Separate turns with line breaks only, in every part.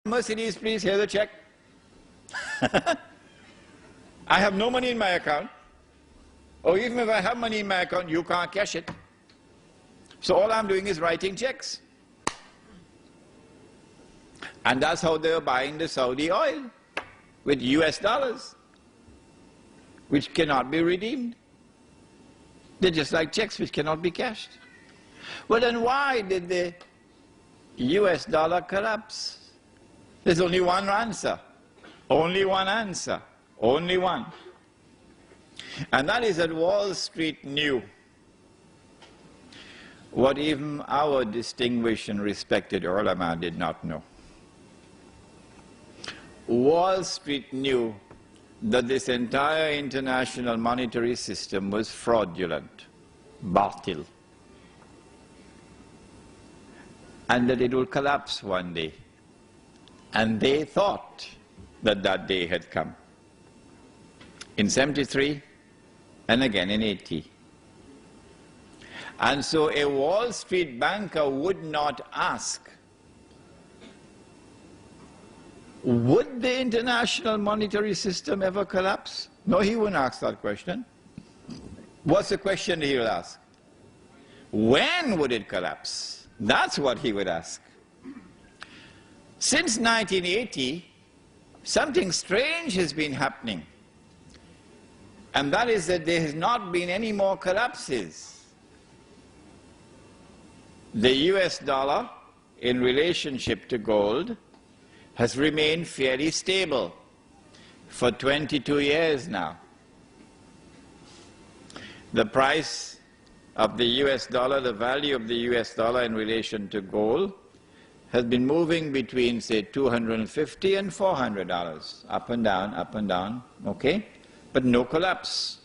Mercedes, please, here's a check. I have no money in my account. Or even if I have money in my account, you can't cash it. So all I'm doing is writing checks. And that's how they're buying the Saudi oil, with US dollars, which cannot be redeemed. They're just like checks which cannot be cashed. Well, then why did the US dollar collapse? There's only one answer. Only one answer. Only one. And that is that Wall Street knew what even our distinguished and respected ulama did not know. Wall Street knew that this entire international monetary system was fraudulent, batil, and that it will collapse one day. And they thought that that day had come. In 73 and again in 80. And so a Wall Street banker would not ask, would the international monetary system ever collapse? No, he wouldn't ask that question. What's the question he will ask? When would it collapse? That's what he would ask. Since 1980, something strange has been happening. And that is that there has not been any more collapses. The US dollar, in relationship to gold, has remained fairly stable for 22 years now. The price of the US dollar, the value of the US dollar in relation to gold, has been moving between, say, $250 and $400, up and down, okay? But no collapse.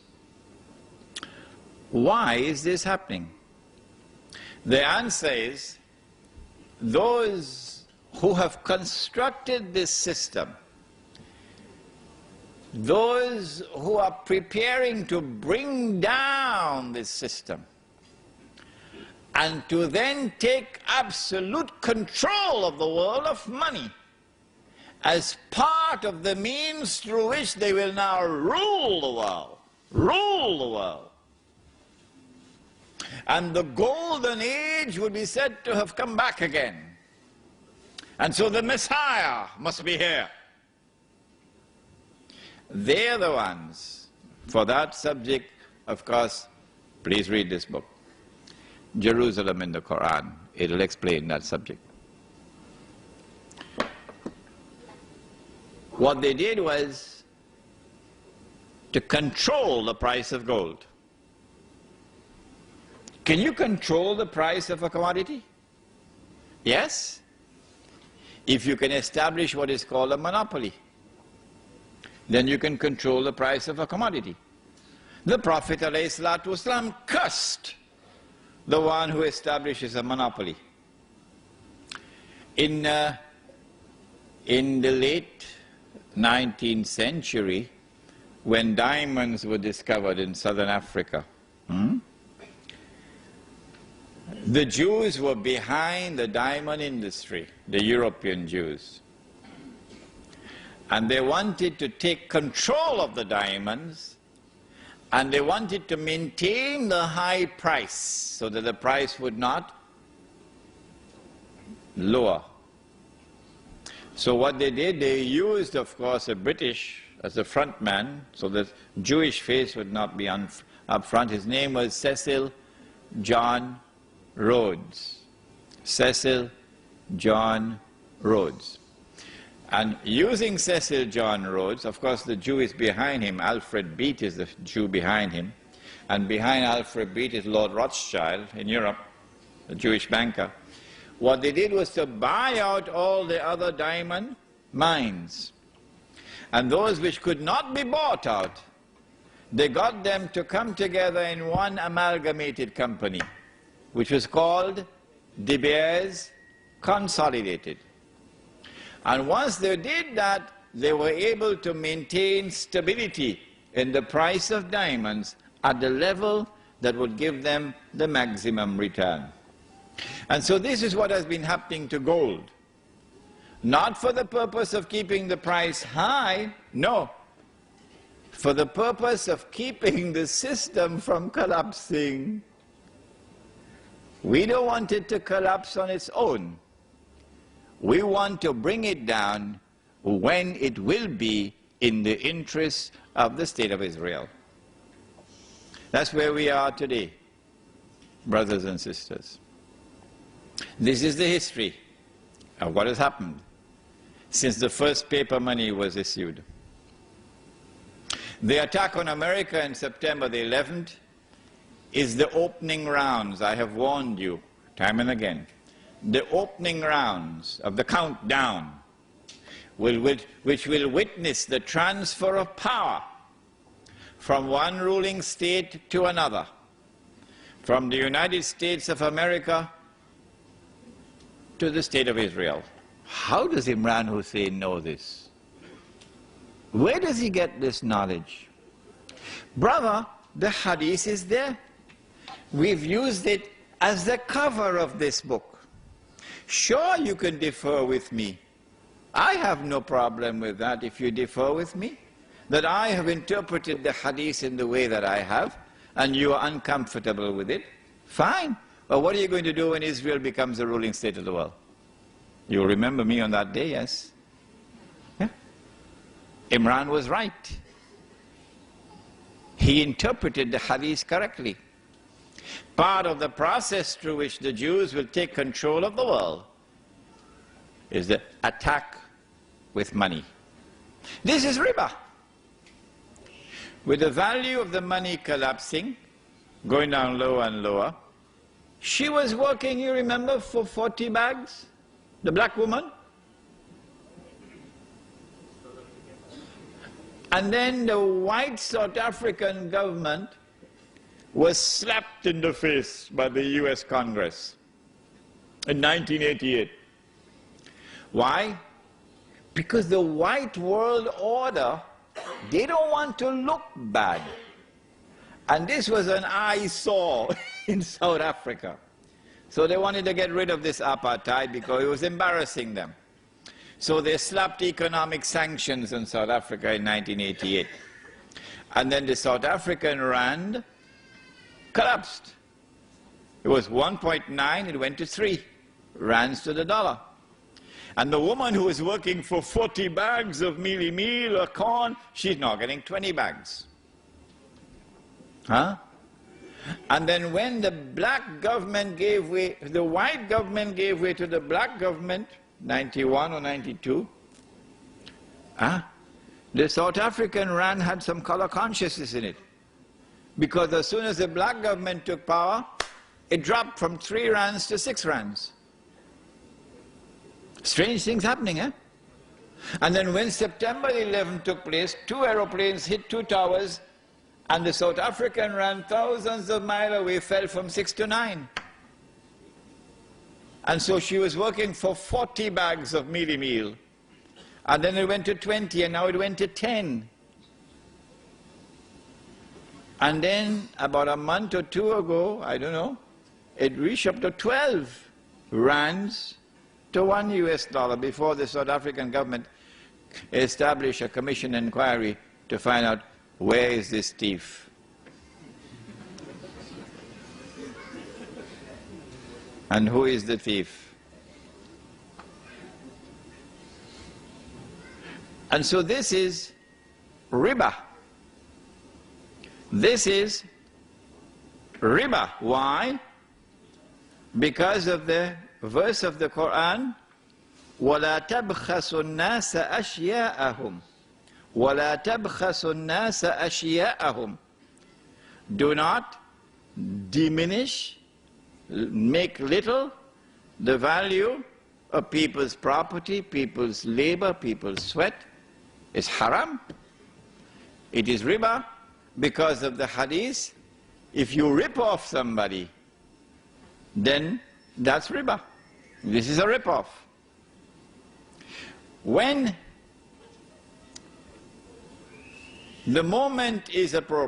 Why is this happening? The answer is, those who have constructed this system, those who are preparing to bring down this system, and to then take absolute control of the world of money as part of the means through which they will now rule the world. Rule the world. And the golden age would be said to have come back again. And so the Messiah must be here. They're the ones. For that subject, of course, please read this book, Jerusalem in the Quran. It'll explain that subject. What they did was to control the price of gold. Can you control the price of a commodity? Yes, if you can establish what is called a monopoly. Then you can control the price of a commodity. The Prophet ﷺ cursed the one who establishes a monopoly. In the late 19th century, when diamonds were discovered in southern Africa, the Jews were behind the diamond industry, the European Jews. And they wanted to take control of the diamonds, and they wanted to maintain the high price so that the price would not lower. So what they did, they used, of course, a British as a front man, so that Jewish face would not be up front. His name was Cecil John Rhodes. Cecil John Rhodes. And using Cecil John Rhodes, of course the Jew is behind him. Alfred Beat is the Jew behind him. And behind Alfred Beat is Lord Rothschild in Europe, a Jewish banker. What they did was to buy out all the other diamond mines. And those which could not be bought out, they got them to come together in one amalgamated company, which was called De Beers Consolidated. And once they did that, they were able to maintain stability in the price of diamonds at the level that would give them the maximum return. And so this is what has been happening to gold. Not for the purpose of keeping the price high, no. For the purpose of keeping the system from collapsing. We don't want it to collapse on its own. We want to bring it down when it will be in the interest of the State of Israel. That's where we are today, brothers and sisters. This is the history of what has happened since the first paper money was issued. The attack on America on September the 11th is the opening rounds. I have warned you time and again. The opening rounds of the countdown which will witness the transfer of power from one ruling state to another, from the United States of America to the State of Israel. How does Imran Hosein know this? Where does he get this knowledge? Brother, the hadith is there. We've used it as the cover of this book. Sure, you can differ with me. I have no problem with that if you differ with me, that I have interpreted the hadith in the way that I have, and you are uncomfortable with it. Fine. Well, what are you going to do when Israel becomes the ruling state of the world? You'll remember me on that day, yes? Yeah? Imran was right. He interpreted the hadith correctly. Part of the process through which the Jews will take control of the world is the attack with money. This is riba. With the value of the money collapsing, going down lower and lower, she was working, you remember, for 40 bags, the black woman. And then the white South African government was slapped in the face by the US Congress in 1988. Why? Because the white world order, they don't want to look bad. And this was an eyesore in South Africa. So they wanted to get rid of this apartheid because it was embarrassing them. So they slapped economic sanctions on South Africa in 1988. And then the South African rand collapsed. It was 1.9, it went to 3 rands to the dollar. And the woman who was working for 40 bags of mealie meal or corn, she's now getting 20 bags. Huh? And then when the black government gave way, the white government gave way to the black government, 91 or 92, the South African rand had some color consciousness in it. Because as soon as the black government took power, it dropped from 3 rands to 6 rands. Strange things happening, eh? And then when September 11 took place, 2 aeroplanes hit 2 towers, and the South African rand thousands of miles away fell from 6 to 9. And so she was working for 40 bags of mealie meal. And then it went to 20, and now it went to 10. And then about a month or 2 ago, I don't know, it reached up to 12 rands to $1 US before the South African government established a commission inquiry to find out where is this thief. And who is the thief? And so this is riba. This is riba. Why? Because of the verse of the Quran, وَلَا تَبْخَسُوا النَّاسَ أَشْيَاءَهُمْ وَلَا تَبْخَسُوا النَّاسَ أَشْيَاءَهُمْ. Do not diminish, make little the value of people's property, people's labor, people's sweat. It's haram. It is riba because of the hadith. If you rip off somebody, then that's riba. This is a rip-off. When the moment is appropriate,